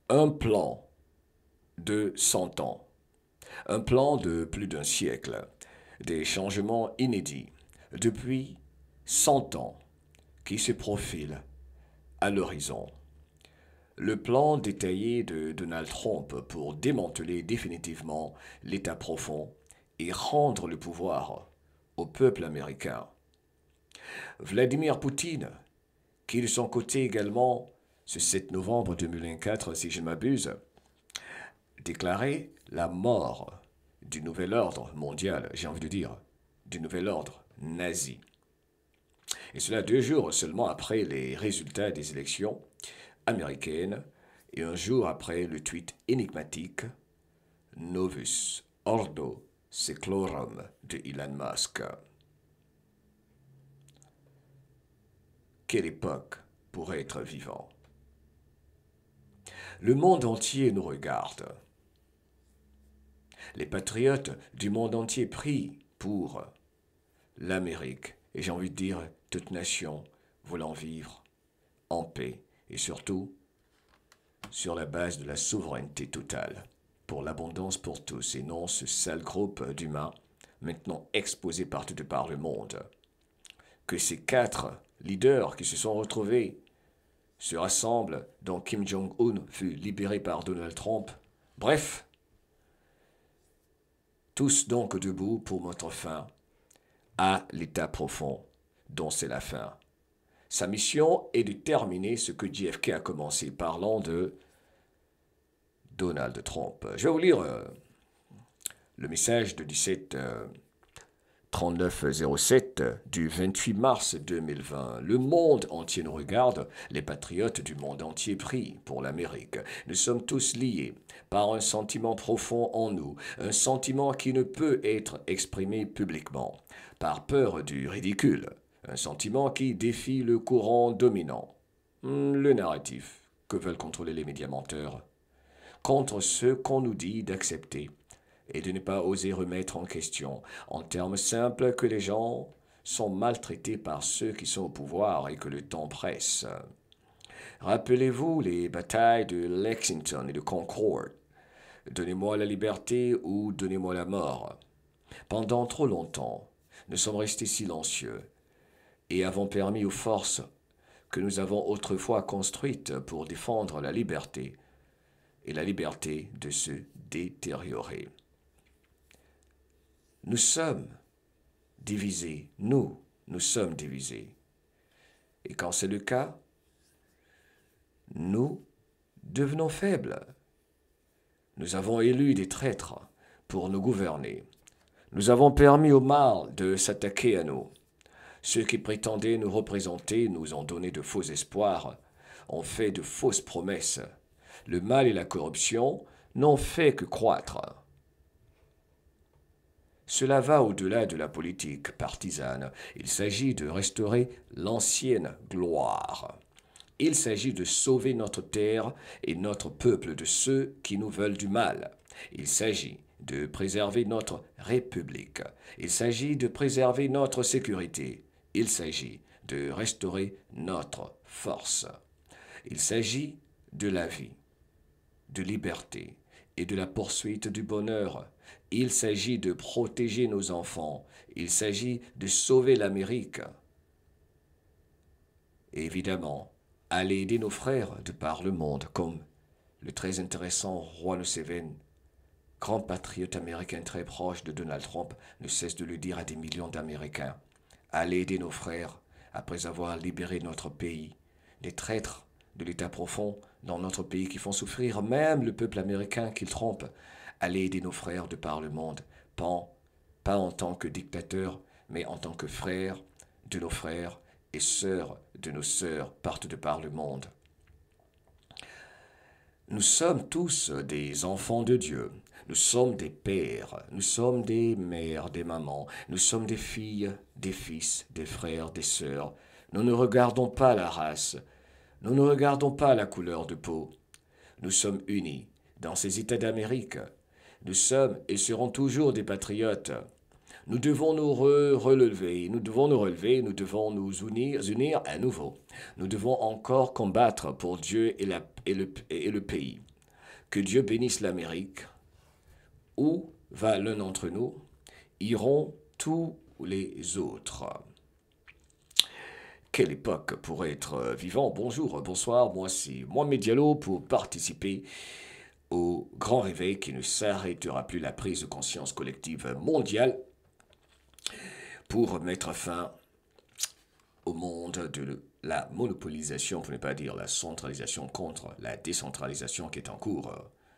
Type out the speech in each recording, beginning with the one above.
Un plan de 100 ans, un plan de plus d'un siècle, des changements inédits depuis 100 ans qui se profilent à l'horizon. Le plan détaillé de Donald Trump pour démanteler définitivement l'État profond et rendre le pouvoir au peuple américain. Vladimir Poutine, qui de son côté également, ce 7 novembre 2024, si je ne m'abuse, déclarait la mort du nouvel ordre mondial, j'ai envie de dire, du nouvel ordre nazi. Et cela 2 jours seulement après les résultats des élections américaines et un jour après le tweet énigmatique Novus Ordo Seclorum de Elon Musk. Quelle époque pour être vivant. Le monde entier nous regarde. Les patriotes du monde entier prient pour l'Amérique, et j'ai envie de dire toute nation voulant vivre en paix, et surtout sur la base de la souveraineté totale, pour l'abondance pour tous, et non ce sale groupe d'humains maintenant exposés partout de par le monde. Que ces 4 leaders qui se sont retrouvés se rassemblent dont Kim Jong-un fut libéré par Donald Trump. Bref, tous donc debout pour mettre fin à l'état profond dont c'est la fin. Sa mission est de terminer ce que JFK a commencé parlant de Donald Trump. Je vais vous lire le message de 173907 du 28 mars 2020. Le monde entier nous regarde, les patriotes du monde entier prient pour l'Amérique. Nous sommes tous liés par un sentiment profond en nous, un sentiment qui ne peut être exprimé publiquement, par peur du ridicule, un sentiment qui défie le courant dominant, le narratif que veulent contrôler les médias menteurs, contre ce qu'on nous dit d'accepter et de ne pas oser remettre en question, en termes simples, que les gens sont maltraités par ceux qui sont au pouvoir et que le temps presse. Rappelez-vous les batailles de Lexington et de Concord. Donnez-moi la liberté ou donnez-moi la mort. Pendant trop longtemps, nous sommes restés silencieux et avons permis aux forces que nous avons autrefois construites pour défendre la liberté et la liberté de se détériorer. Nous sommes divisés, nous sommes divisés. Et quand c'est le cas, nous devenons faibles. Nous avons élu des traîtres pour nous gouverner. Nous avons permis au mal de s'attaquer à nous. Ceux qui prétendaient nous représenter nous ont donné de faux espoirs, ont fait de fausses promesses. Le mal et la corruption n'ont fait que croître. Cela va au-delà de la politique partisane. Il s'agit de restaurer l'ancienne gloire. Il s'agit de sauver notre terre et notre peuple de ceux qui nous veulent du mal. Il s'agit de préserver notre République. Il s'agit de préserver notre sécurité. Il s'agit de restaurer notre force. Il s'agit de la vie, de liberté et de la poursuite du bonheur. Il s'agit de protéger nos enfants. Il s'agit de sauver l'Amérique. Et évidemment, aller aider nos frères de par le monde, comme le très intéressant Juan Seven, grand patriote américain très proche de Donald Trump, ne cesse de le dire à des millions d'Américains. Aller aider nos frères après avoir libéré notre pays des traîtres de l'État profond dans notre pays qui font souffrir même le peuple américain qu'ils trompent. Aller aider nos frères de par le monde, pas en tant que dictateurs, mais en tant que frères de nos frères et sœurs de nos sœurs partout de par le monde. Nous sommes tous des enfants de Dieu. Nous sommes des pères, nous sommes des mères, des mamans, nous sommes des filles, des fils, des frères, des sœurs. Nous ne regardons pas la race, nous ne regardons pas la couleur de peau. Nous sommes unis dans ces États d'Amérique. Nous sommes et serons toujours des patriotes. Nous devons nous relever, nous devons nous relever, nous devons nous unir à nouveau. Nous devons encore combattre pour Dieu et le pays. Que Dieu bénisse l'Amérique. Où va l'un d'entre nous, iront tous les autres. Quelle époque pour être vivant. Bonjour, bonsoir, moi c'est Mohamed Diallo pour participer au grand réveil qui ne s'arrêtera plus, la prise de conscience collective mondiale pour mettre fin au monde de la monopolisation, pour ne pas dire la centralisation contre la décentralisation qui est en cours.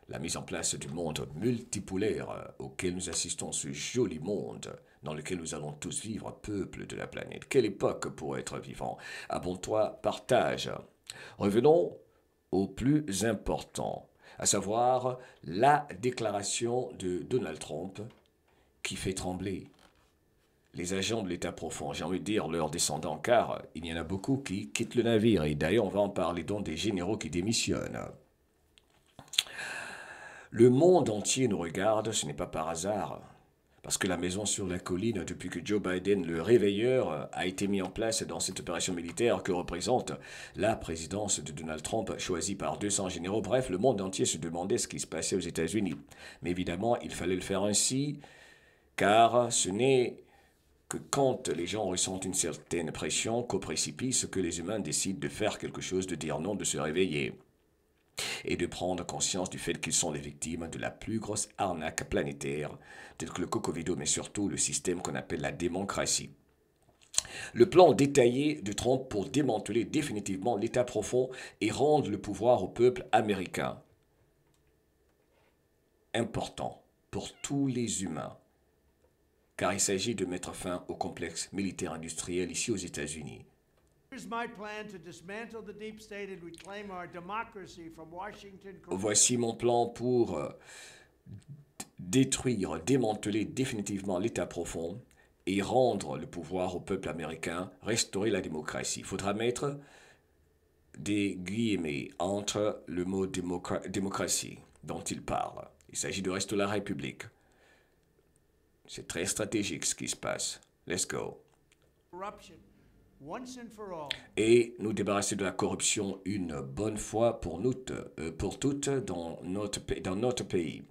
La mise en place du monde multipolaire auquel nous assistons, ce joli monde dans lequel nous allons tous vivre, peuple de la planète. Quelle époque pour être vivant. Abonne-toi, partage. Revenons au plus important, à savoir la déclaration de Donald Trump qui fait trembler les agents de l'État profond, j'ai envie de dire leurs descendants, car il y en a beaucoup qui quittent le navire. Et d'ailleurs, on va en parler donc des généraux qui démissionnent. Le monde entier nous regarde, ce n'est pas par hasard, parce que la maison sur la colline, depuis que Joe Biden, le réveilleur, a été mis en place dans cette opération militaire que représente la présidence de Donald Trump, choisie par 200 généraux. Bref, le monde entier se demandait ce qui se passait aux États-Unis. Mais évidemment, il fallait le faire ainsi, car ce n'est que quand les gens ressentent une certaine pression qu'au précipice que les humains décident de faire quelque chose, de dire non, de se réveiller et de prendre conscience du fait qu'ils sont les victimes de la plus grosse arnaque planétaire, telle que le cocovido, mais surtout le système qu'on appelle la démocratie. Le plan détaillé de Trump pour démanteler définitivement l'État profond et rendre le pouvoir au peuple américain. Important pour tous les humains, car il s'agit de mettre fin au complexe militaire industriel ici aux États-Unis. Voici mon plan pour détruire, démanteler définitivement l'État profond et rendre le pouvoir au peuple américain, restaurer la démocratie. Il faudra mettre des guillemets entre le mot démocratie dont il parle. Il s'agit de restaurer la République. C'est très stratégique ce qui se passe. Let's go. Et nous débarrasser de la corruption une bonne fois pour toutes dans notre pays.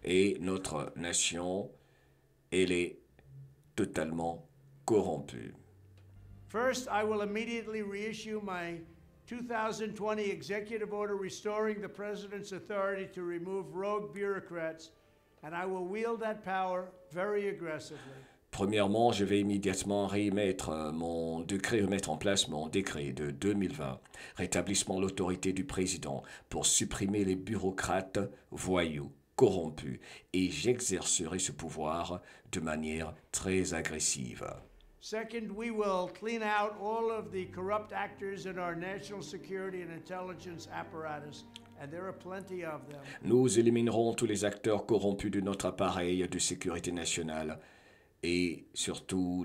Et notre nation, elle est totalement corrompue. First, I will immediately reissue my 2020 executive order restoring the president's authority to remove rogue bureaucrats, and I will wield that power very aggressively. Premièrement, je vais immédiatement remettre en place mon décret de 2020, rétablissement de l'autorité du président pour supprimer les bureaucrates voyous, corrompus, et j'exercerai ce pouvoir de manière très agressive. Second, we will clean out all of the corrupt actors in our national security and intelligence apparatus, and there are plenty of them. Nous éliminerons tous les acteurs corrompus de notre appareil de sécurité nationale et surtout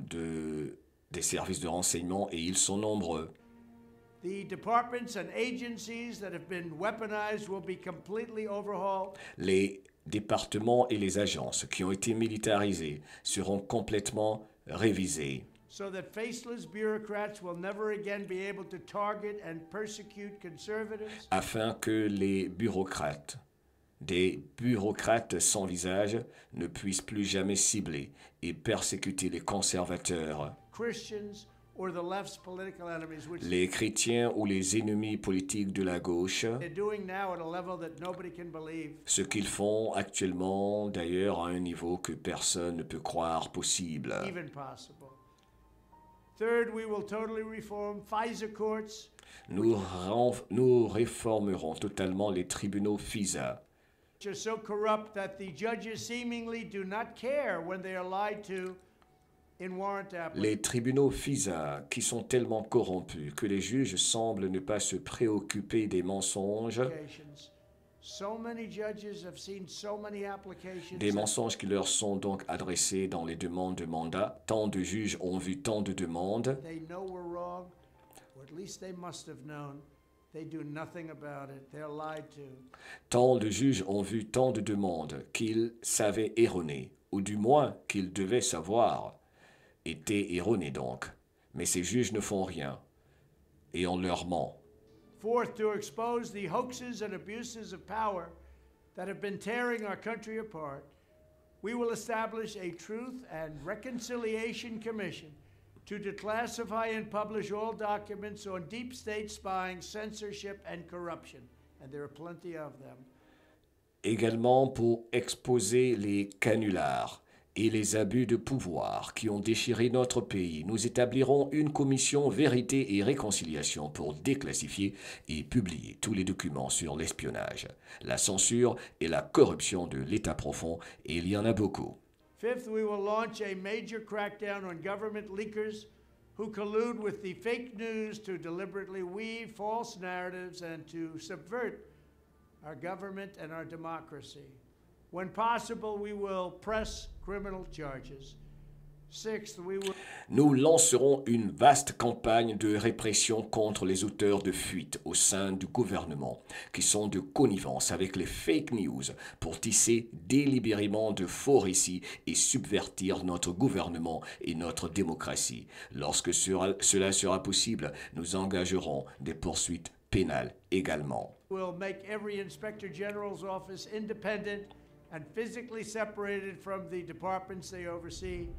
des services de renseignement, et ils sont nombreux. The departments and agencies that have been weaponized will be completely overhauled. Les départements et les agences qui ont été militarisés seront complètement révisés. So that faceless bureaucrats will never again be able to target and persecute conservatives. Afin que des bureaucrates sans visage ne puissent plus jamais cibler et persécuter les conservateurs, les chrétiens ou les ennemis politiques de la gauche, ce qu'ils font actuellement d'ailleurs à un niveau que personne ne peut croire possible. Nous réformerons totalement les tribunaux FISA. So corrupt that the judges seemingly do not care when they are lied to in warrant applications. Les tribunaux FISA qui sont tellement corrompus que les juges semblent ne pas se préoccuper des mensonges, des mensonges qui leur sont donc adressés dans les demandes de mandat. Tant de juges ont vu tant de demandes. They know we're wrong, or at least they must have known. They do nothing about it. They're lied to. Tant de juges ont vu tant de demandes qu'ils savaient erronées, ou du moins qu'ils devaient savoir, étaient erronées donc. Mais ces juges ne font rien, et on leur ment. Fourth, to expose the hoaxes and abuses of power that have been tearing our country apart, we will establish a Truth and Reconciliation Commission to declassify and publish all documents on deep state spying, censorship, and corruption. And there are plenty of them. Également pour exposer les canulars et les abus de pouvoir qui ont déchiré notre pays, nous établirons une commission vérité et réconciliation pour déclassifier et publier tous les documents sur l'espionnage, la censure et la corruption de l'État profond, et il y en a beaucoup. Fifth, we will launch a major crackdown on government leakers who collude with the fake news to deliberately weave false narratives and to subvert our government and our democracy. When possible, we will press criminal charges. Sixth, we will... Nous lancerons une vaste campagne de répression contre les auteurs de fuites au sein du gouvernement qui sont de connivence avec les fake news pour tisser délibérément de faux récits et subvertir notre gouvernement et notre démocratie. Lorsque cela sera possible, nous engagerons des poursuites pénales également. We'll make every Inspector General's office independent and physically separated from the departments they oversee,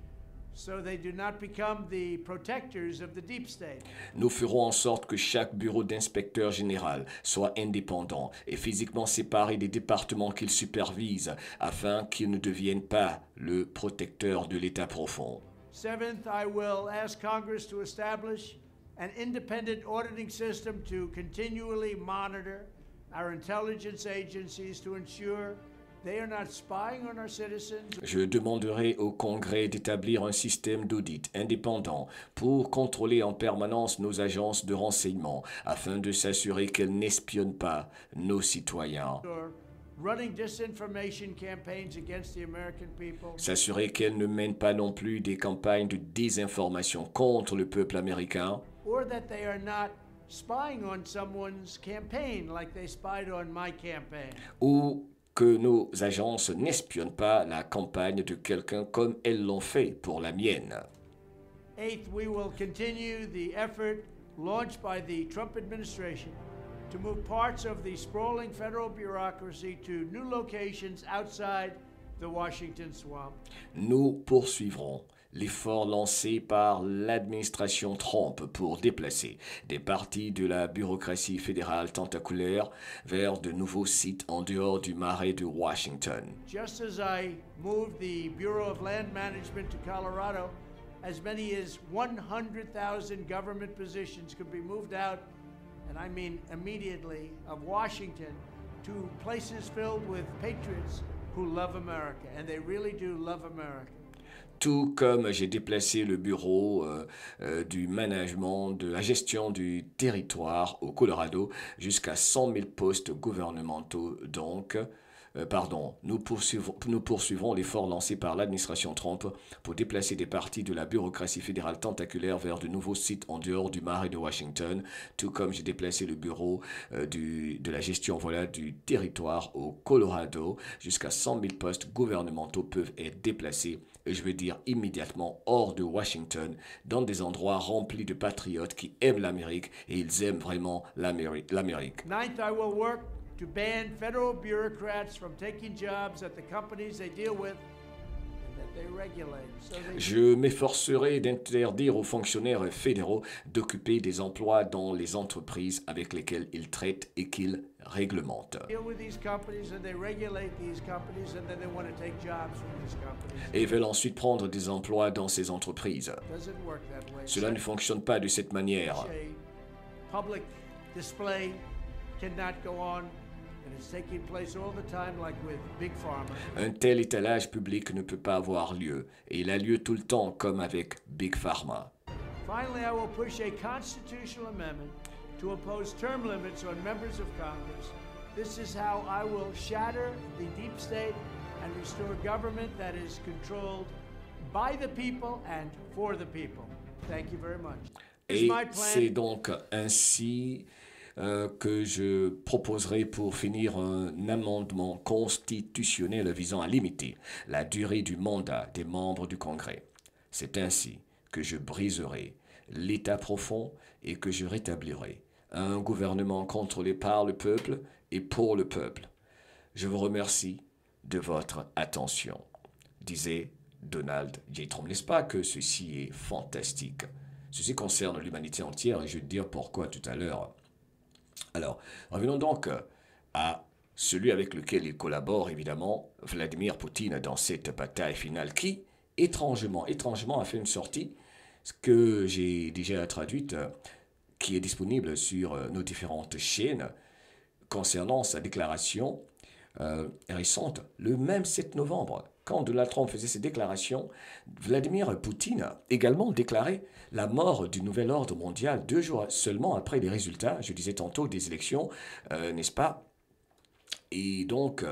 so they do not become the protectors of the deep state. Nous ferons en sorte que chaque bureau d'inspecteur général soit indépendant et physiquement séparé des départements qu'il supervise afin qu'ils ne deviennent pas le protecteur de l'État profond. Seventh, I will ask Congress to establish an independent auditing system to continually monitor our intelligence agencies to ensure they are not spying on our citizens. Je demanderai au Congrès d'établir un système d'audit indépendant pour contrôler en permanence nos agences de renseignement afin de s'assurer qu'elles n'espionnent pas nos citoyens. Running disinformation campaigns against the American people. S'assurer qu'elles ne mènent pas non plus des campagnes de désinformation contre le peuple américain. Or that they are not spying on someone's campaign like they spied on my campaign. Ou que nos agences n'espionnent pas la campagne de quelqu'un comme elles l'ont fait pour la mienne. Eighth, we will continue the effort launched by the Trump administration to move parts of the sprawling federal bureaucracy to new locations outside the Washington swamp. Nous poursuivrons l'effort lancé par l'administration Trump pour déplacer des parties de la bureaucratie fédérale tentaculaire vers de nouveaux sites en dehors du marais de Washington. Just as I moved the Bureau of Land Management to Colorado, as many as 100,000 government positions could be moved out, and I mean immediately, of Washington to places filled with patriots who love America, and they really do love America. Tout comme j'ai déplacé le bureau du management, de la gestion du territoire au Colorado jusqu'à 100 000 postes gouvernementaux. Donc, nous poursuivrons l'effort lancé par l'administration Trump pour déplacer des parties de la bureaucratie fédérale tentaculaire vers de nouveaux sites en dehors du marais de Washington, tout comme j'ai déplacé le bureau de la gestion du territoire au Colorado. Jusqu'à 100 000 postes gouvernementaux peuvent être déplacés, et je veux dire immédiatement hors de Washington, dans des endroits remplis de patriotes qui aiment l'Amérique, et ils aiment vraiment l'Amérique. Ninth, I will work to ban federal bureaucrats from taking jobs at the companies they deal with and that they regulate. Je m'efforcerai d'interdire aux fonctionnaires fédéraux d'occuper des emplois dans les entreprises avec lesquelles ils traitent et qu'ils réglementent. Et veulent ensuite prendre des emplois dans ces entreprises. Cela ne fonctionne pas de cette manière. Public display cannot go on. Un tel étalage public ne peut pas avoir lieu, et il a lieu tout le temps comme avec Big Pharma. Finally, I will push a constitutional amendment to impose term limits on members of Congress. This is how I will shatter the deep state and restore government that is controlled by the people and for the people. Thank you very much. Et c'est donc ainsi que je proposerai pour finir un amendement constitutionnel visant à limiter la durée du mandat des membres du Congrès. C'est ainsi que je briserai l'État profond et que je rétablirai un gouvernement contrôlé par le peuple et pour le peuple. Je vous remercie de votre attention, disait Donald J. Trump. N'est-ce pas que ceci est fantastique? Ceci concerne l'humanité entière et je vais te dire pourquoi tout à l'heure. Alors, revenons donc à celui avec lequel il collabore, évidemment, Vladimir Poutine, dans cette bataille finale qui, étrangement, a fait une sortie que j'ai déjà traduite, qui est disponible sur nos différentes chaînes, concernant sa déclaration récente, le même 7 novembre. Quand Donald Trump faisait ses déclarations, Vladimir Poutine a également déclaré la mort du nouvel ordre mondial 2 jours seulement après les résultats, je disais tantôt, des élections, n'est-ce pas? Et donc,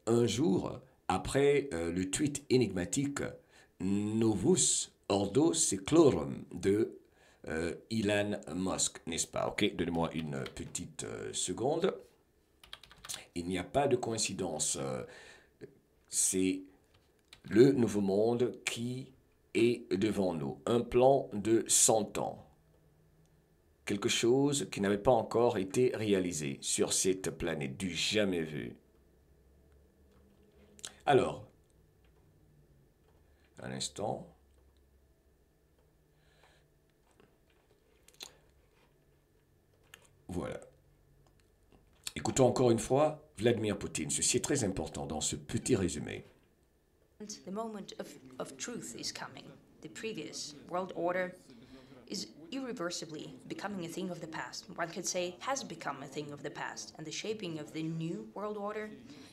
un jour après le tweet énigmatique Novus Ordo Seclorum de Elon Musk, n'est-ce pas? Ok, donnez-moi une petite seconde. Il n'y a pas de coïncidence. C'est le nouveau monde qui est devant nous. Un plan de 100 ans. Quelque chose qui n'avait pas encore été réalisé sur cette planète, du jamais vu. Alors, un instant. Voilà. Écoutons encore une fois Vladimir Poutine. Ceci est très important dans ce petit résumé. The moment of truth is coming. The previous world order is irreversibly becoming a thing of the past. One could say has become a thing of the past. And the shaping of the new world order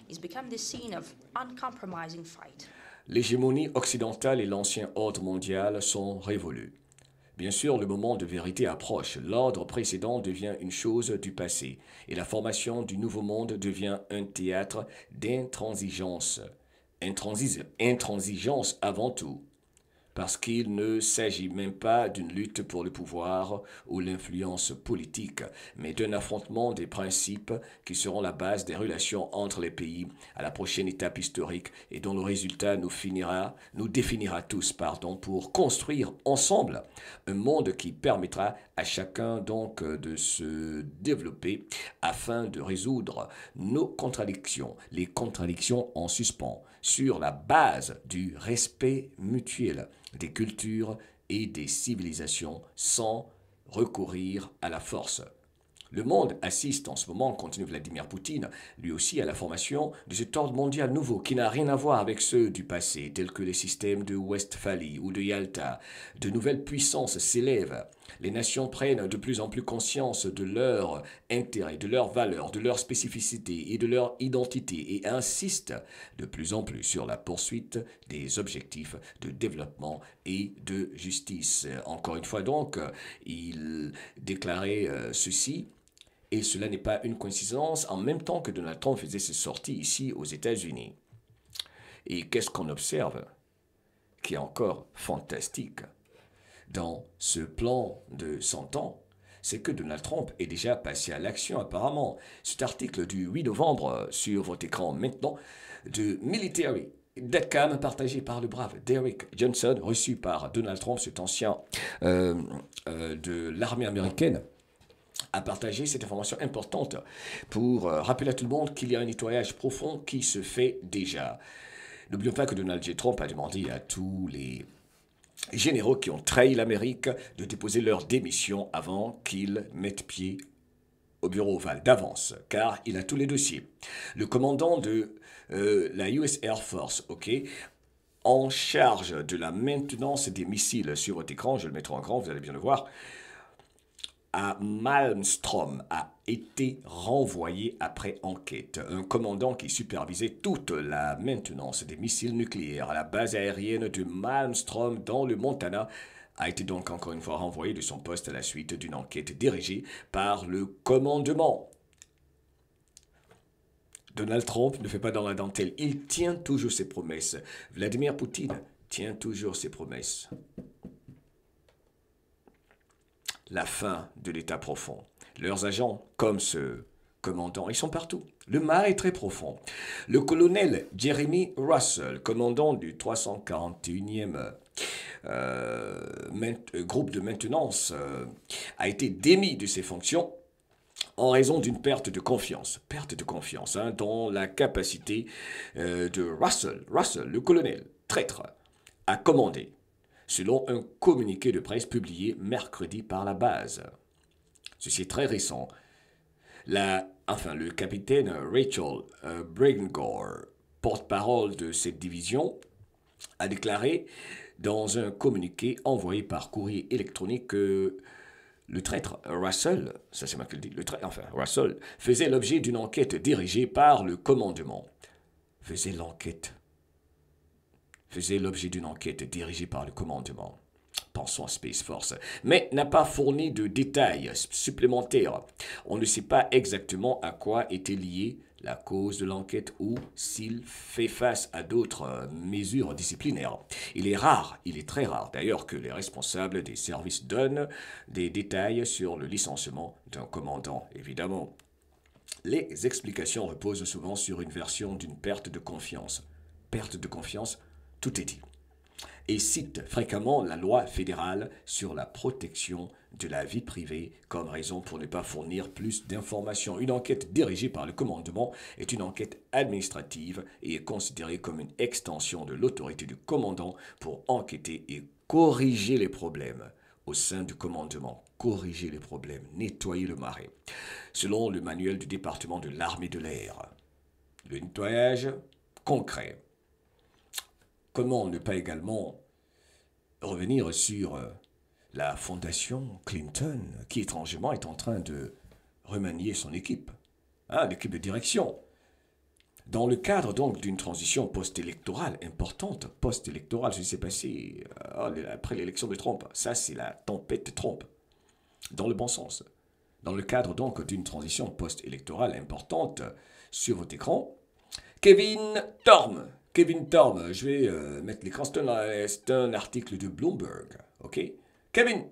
is become the scene of uncompromising fight. L'hégémonie occidentale et l'ancien ordre mondial sont révolus. Bien sûr, le moment de vérité approche. L'ordre précédent devient une chose du passé et la formation du nouveau monde devient un théâtre d'intransigeance. Intransigeance avant tout, parce qu'il ne s'agit même pas d'une lutte pour le pouvoir ou l'influence politique, mais d'un affrontement des principes qui seront la base des relations entre les pays à la prochaine étape historique et dont le résultat nous définira tous, pour construire ensemble un monde qui permettra à chacun donc de se développer afin de résoudre nos contradictions, les contradictions en suspens, sur la base du respect mutuel des cultures et des civilisations sans recourir à la force. Le monde assiste en ce moment, continue Vladimir Poutine, lui aussi à la formation de cet ordre mondial nouveau qui n'a rien à voir avec ceux du passé, tels que les systèmes de Westphalie ou de Yalta. De nouvelles puissances s'élèvent. Les nations prennent de plus en plus conscience de leurs intérêts, de leurs valeurs, de leurs spécificités et de leur identité et insistent de plus en plus sur la poursuite des objectifs de développement et de justice. Encore une fois donc, il déclarait ceci. Et cela n'est pas une coïncidence, en même temps que Donald Trump faisait ses sorties ici aux États-Unis. Et qu'est-ce qu'on observe qui est encore fantastique dans ce plan de 100 ans, c'est que Donald Trump est déjà passé à l'action apparemment. Cet article du 8 novembre sur votre écran maintenant de Military.com partagé par le brave Derek Johnson, reçu par Donald Trump, cet ancien de l'armée américaine, a partagé cette information importante pour rappeler à tout le monde qu'il y a un nettoyage profond qui se fait déjà. N'oublions pas que Donald J. Trump a demandé à tous les généraux qui ont trahi l'Amérique de déposer leur démission avant qu'ils mettent pied au bureau ovale d'avance, car il a tous les dossiers. Le commandant de la US Air Force, en charge de la maintenance des missiles sur votre écran, je le mettrai en grand, vous allez bien le voir, à Malmstrom a été renvoyé après enquête. Un commandant qui supervisait toute la maintenance des missiles nucléaires à la base aérienne de Malmstrom dans le Montana a été donc encore une fois renvoyé de son poste à la suite d'une enquête dirigée par le commandement. Donald Trump ne fait pas dans la dentelle, il tient toujours ses promesses. Vladimir Poutine tient toujours ses promesses. La fin de l'état profond. Leurs agents, comme ce commandant, ils sont partout. Le mal est très profond. Le colonel Jeremy Russell, commandant du 341e groupe de maintenance, a été démis de ses fonctions en raison d'une perte de confiance hein, dans la capacité de Russell, le colonel, traître, à commander, selon un communiqué de presse publié mercredi par la base. Ceci est très récent. Le capitaine Rachel Bregengore, porte-parole de cette division, a déclaré dans un communiqué envoyé par courrier électronique que le traître Russell, ça c'est moi qui le dis, Russell faisait l'objet d'une enquête dirigée par le commandement. Faisait l'objet d'une enquête dirigée par le commandement. Pensons à Space Force, mais n'a pas fourni de détails supplémentaires. On ne sait pas exactement à quoi était liée la cause de l'enquête ou s'il fait face à d'autres mesures disciplinaires. Il est très rare d'ailleurs que les responsables des services donnent des détails sur le licenciement d'un commandant, évidemment. Les explications reposent souvent sur une version d'une perte de confiance. Perte de confiance, tout est dit. Et cite fréquemment la loi fédérale sur la protection de la vie privée comme raison pour ne pas fournir plus d'informations. Une enquête dirigée par le commandement est une enquête administrative et est considérée comme une extension de l'autorité du commandant pour enquêter et corriger les problèmes au sein du commandement. Corriger les problèmes, nettoyer le marais. Selon le manuel du département de l'armée de l'air, le nettoyage concret. Comment ne pas également revenir sur la fondation Clinton, qui étrangement est en train de remanier son équipe, l'équipe de direction. Dans le cadre donc d'une transition post-électorale importante, post-électorale, ce qui s'est passé après l'élection de Trump, ça c'est la tempête de Trump, dans le bon sens. Dans le cadre donc d'une transition post-électorale importante, sur votre écran, Kevin Thorne, je vais mettre l'écran, c'est un article de Bloomberg, ok? Kevin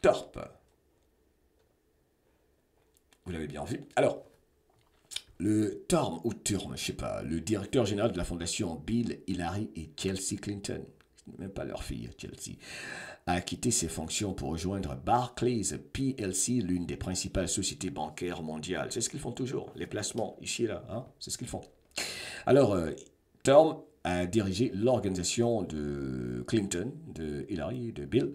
Thorpe. Vous l'avez bien vu. Alors, le Thorne, ou Thurm, je sais pas, le directeur général de la fondation Bill, Hillary et Chelsea Clinton, même pas leur fille, Chelsea, a quitté ses fonctions pour rejoindre Barclays PLC, l'une des principales sociétés bancaires mondiales. C'est ce qu'ils font toujours, les placements ici et là, hein? C'est ce qu'ils font. Alors, Thorne a dirigé l'organisation de Clinton, de Hillary, de Bill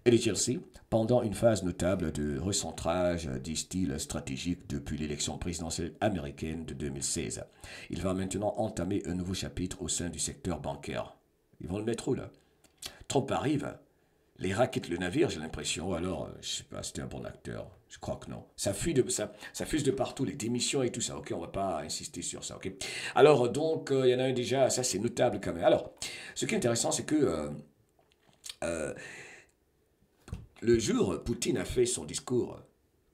et de Chelsea pendant une phase notable de recentrage des styles stratégiques depuis l'élection présidentielle américaine de 2016. Il va maintenant entamer un nouveau chapitre au sein du secteur bancaire. Ils vont le mettre où, là? Trump arrive, les rats quittent le navire, j'ai l'impression. Alors, je sais pas, c'était un bon acteur. Je crois que non. Ça fuse de partout, les démissions et tout ça. Ok, on va pas insister sur ça. Ok. Alors, donc, il y en a un déjà, ça c'est notable quand même. Alors, ce qui est intéressant, c'est que le jour Poutine a fait son discours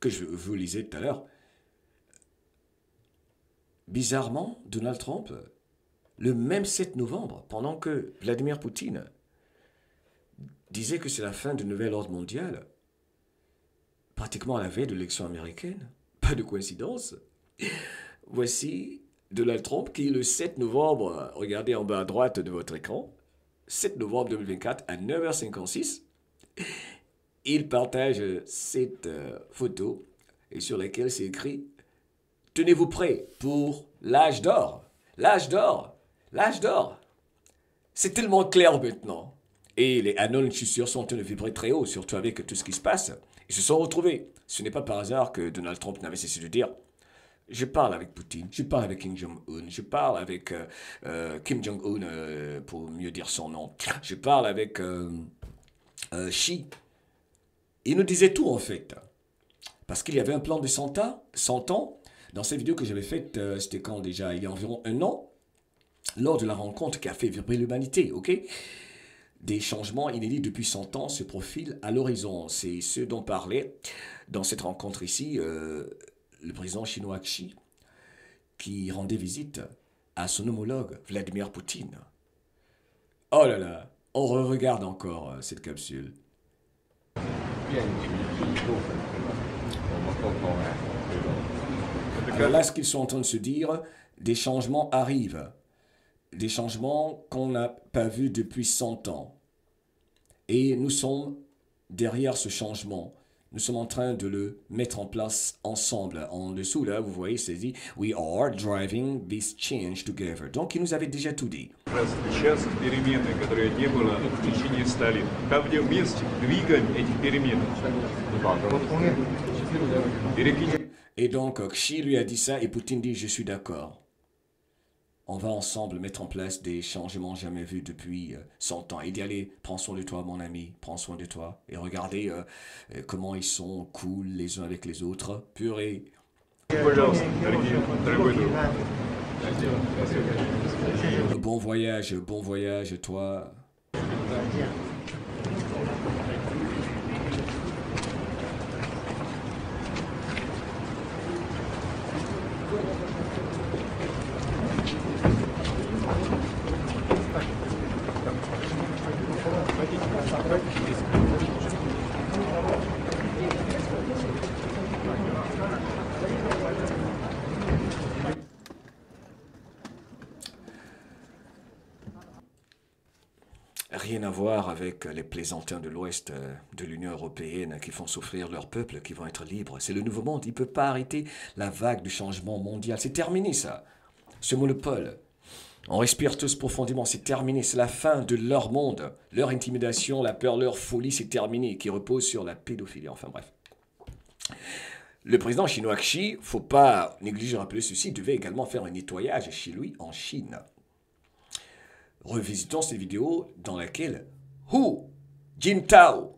que je vous lisais tout à l'heure, bizarrement, Donald Trump, le même 7 novembre, pendant que Vladimir Poutine disait que c'est la fin du nouvel ordre mondial, pratiquement à la veille de l'élection américaine. Pas de coïncidence. Voici Donald Trump qui, le 7 novembre, regardez en bas à droite de votre écran, 7 novembre 2024 à 9h56, il partage cette photo et sur laquelle c'est écrit « Tenez-vous prêts pour l'âge d'or. L'âge d'or. L'âge d'or. » C'est tellement clair maintenant. Et les Anons, je suis sûr, sont en train de vibrer très haut, surtout avec tout ce qui se passe. Ils se sont retrouvés. Ce n'est pas par hasard que Donald Trump n'avait cessé de dire « Je parle avec Poutine, je parle avec Kim Jong-un, je parle avec Kim Jong-un, pour mieux dire son nom, je parle avec Xi. » Il nous disait tout en fait. Parce qu'il y avait un plan de 100 ans. Dans cette vidéo que j'avais faite, c'était quand déjà? Il y a environ un an, lors de la rencontre qui a fait vibrer l'humanité, ok? Des changements inédits depuis 100 ans se profilent à l'horizon. C'est ce dont parlait dans cette rencontre ici le président chinois Xi, qui rendait visite à son homologue Vladimir Poutine. Oh là là, on regarde encore cette capsule. Alors là, ce qu'ils sont en train de se dire, des changements arrivent. Des changements qu'on n'a pas vus depuis 100 ans. Et nous sommes derrière ce changement. Nous sommes en train de le mettre en place ensemble. En dessous, là, vous voyez, c'est dit « We are driving this change together ». Donc, il nous avait déjà tout dit. Сейчас перемены, которые не было в течение 100 лет. Как где вместе двигаем эти перемены. Et donc, Xi lui a dit ça et Poutine dit « Je suis d'accord ». On va ensemble mettre en place des changements jamais vus depuis 100 ans. Il dit, allez, prends soin de toi, mon ami, prends soin de toi. Et regardez comment ils sont cool les uns avec les autres. Purée. Пожалуйста, дорогой друг. Bon voyage, toi. Rien à voir avec les plaisantins de l'Ouest de l'Union européenne qui font souffrir leur peuple, qui vont être libres. C'est le nouveau monde. Il ne peut pas arrêter la vague du changement mondial. C'est terminé, ça. Ce monopole. On respire tous profondément. C'est terminé. C'est la fin de leur monde. Leur intimidation, la peur, leur folie, c'est terminé. Qui repose sur la pédophilie. Enfin, bref. Le président chinois Xi, il ne faut pas négliger de rappeler ceci, devait également faire un nettoyage chez lui en Chine. Revisitons cette vidéo dans laquelle Hu Jintao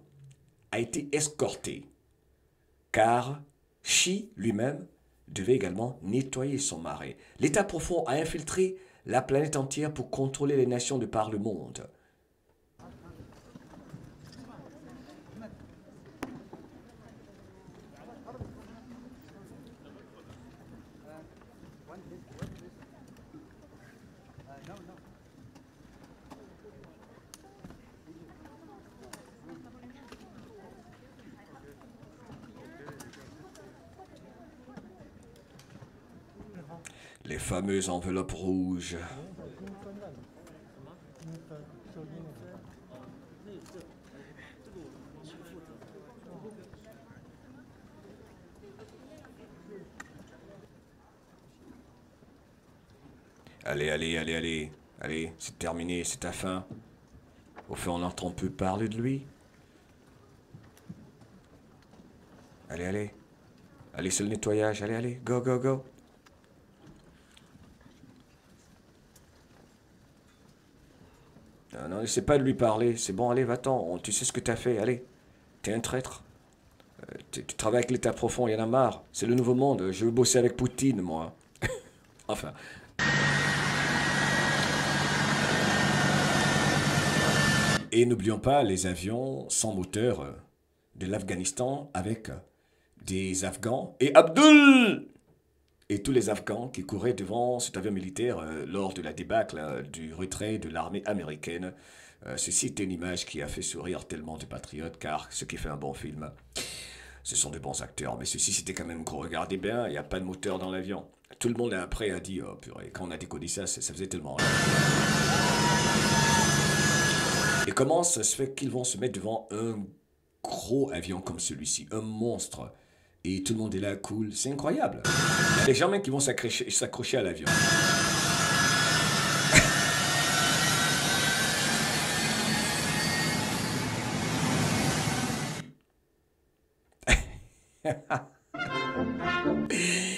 a été escorté, car Xi lui-même devait également nettoyer son marais. L'État profond a infiltré la planète entière pour contrôler les nations de par le monde. Les fameuses enveloppes rouges. Allez, c'est terminé, c'est ta fin. Au fait, on entend peu parler de lui. Allez, c'est le nettoyage, allez, go. Non, n'essaie pas de lui parler. C'est bon, allez, va-t'en. Tu sais ce que t'as fait, allez. T'es un traître. Tu travailles avec l'État profond, il y en a marre. C'est le nouveau monde. Je veux bosser avec Poutine, moi. Enfin. Et n'oublions pas les avions sans moteur de l'Afghanistan avec des Afghans et Abdul et tous les Afghans qui couraient devant cet avion militaire lors de la débâcle du retrait de l'armée américaine. Ceci est une image qui a fait sourire tellement de patriotes, car ce qui fait un bon film, ce sont de bons acteurs. Mais ceci, c'était quand même gros. Regardez bien, il n'y a pas de moteur dans l'avion. Tout le monde après a dit, oh purée, quand on a décodé ça, ça faisait tellement rire. Et comment ça se fait qu'ils vont se mettre devant un gros avion comme celui-ci, un monstre? Et tout le monde est là, cool. C'est incroyable. Il y a des gens même qui vont s'accrocher à l'avion.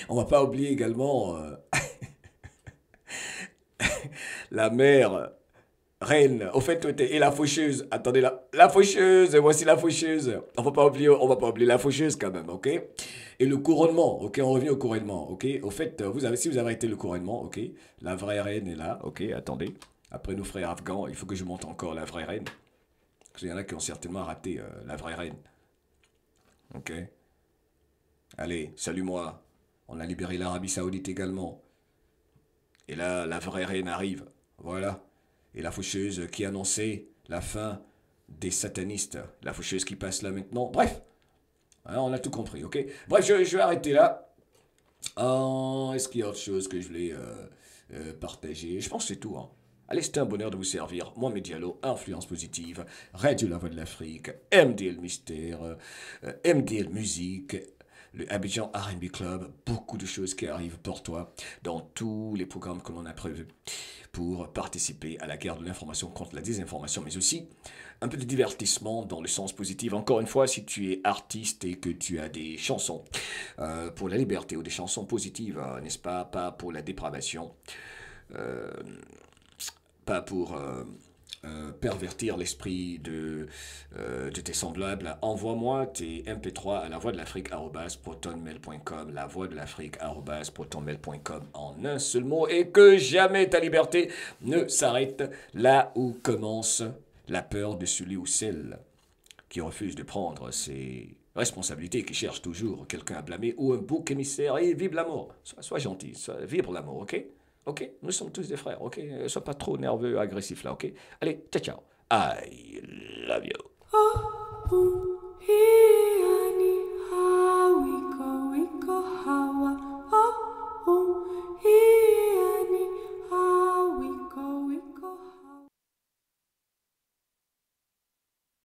On va pas oublier également la mère reine. Au fait, et la faucheuse. Attendez, la faucheuse. Voici la faucheuse. On va pas oublier la faucheuse quand même, ok? Et le couronnement, ok? On revient au couronnement, ok? Au fait, si vous avez arrêté le couronnement, ok? La vraie reine est là, ok? Attendez. Après nos frères afghans, il faut que je monte encore la vraie reine. Parce qu'il y en a qui ont certainement raté la vraie reine. Ok? Allez, salue-moi. On a libéré l'Arabie Saoudite également. Et là, la vraie reine arrive. Voilà. Et la faucheuse qui annonçait la fin des satanistes. La faucheuse qui passe là maintenant. Bref. Hein, on a tout compris, ok? Bref, je vais arrêter là. Est-ce qu'il y a autre chose que je voulais partager? Je pense que c'est tout. Hein. Allez, c'était un bonheur de vous servir. Mohamed Diallo, Influence Positive, Radio La Voix de l'Afrique, MDL Mystère, MDL Musique, le Abidjan R&B Club, beaucoup de choses qui arrivent pour toi dans tous les programmes que l'on a prévus pour participer à la guerre de l'information contre la désinformation, mais aussi un peu de divertissement dans le sens positif. Encore une fois, si tu es artiste et que tu as des chansons pour la liberté ou des chansons positives, n'est-ce pas, pas pour la dépravation, pas pour pervertir l'esprit de tes semblables, envoie-moi tes MP3 à lavoixdelafrique@protonmail.com, lavoixdelafrique@protonmail.com en un seul mot, et que jamais ta liberté ne s'arrête là où commence la peur de celui ou celle qui refuse de prendre ses responsabilités, qui cherche toujours quelqu'un à blâmer ou un bouc émissaire. Et vive l'amour, sois gentil, vibre l'amour, ok? Ok, nous sommes tous des frères, ok? Sois pas trop nerveux, agressif là, ok? Allez, ciao, ciao. I love you.